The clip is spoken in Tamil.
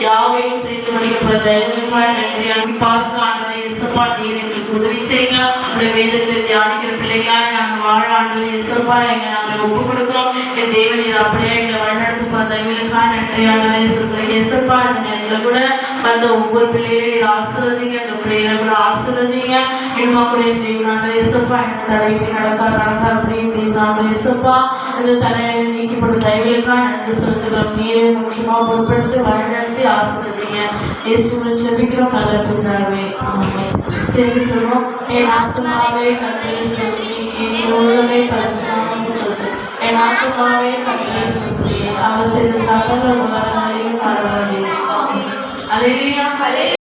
யாவையும் செய்து முடிக்கப்பட்ட உதவி செய்யுங்க. வேதத்தை தியானிக்கிற பிள்ளைகளாக நாங்கள் வாழ நாங்கள் ஒப்புக் கொடுக்கிறோம். என் தேவன் அப்படியே எங்களை வழிநடத்து தயவுகளுக்காக நன்றியானதை சொல்றேன். எசப்பா இந்த நேரத்தில் கூட வந்த ஒவ்வொரு பிள்ளைகளையும் ஆசீர்வதிங்க. அந்த பிள்ளைகளை கூட ஆசீர்வதிங்க. இன்னுமா கூட தேவனான எசப்பா என்ன தடைக்கு நடக்கா அப்படின்னு எசப்பா இந்த தடையை நீக்கப்பட்ட தயவுகளுக்காக நன்றி செலுத்துகிறோம். நீரை முக்கியமாக பொருட்படுத்தி வழிநடத்தி ஆசீர்வதிங்க. இயேசுவை ஜெபிக்கிறோம் நல்ல பிதாவே. சேர்ந்து சொல்லுவோம். என் ஆத்மாவே கர்த்தரை ஸ்துதி, என் முழுவதுமே பரிசுத்தமாய் ஸ்துதி. என் ஆத்மாவே கர்த்தரை ஸ்துதி, அவர் செய்த சகல உபகாரங்களையும் மறவாதே. அல்லேலூயா.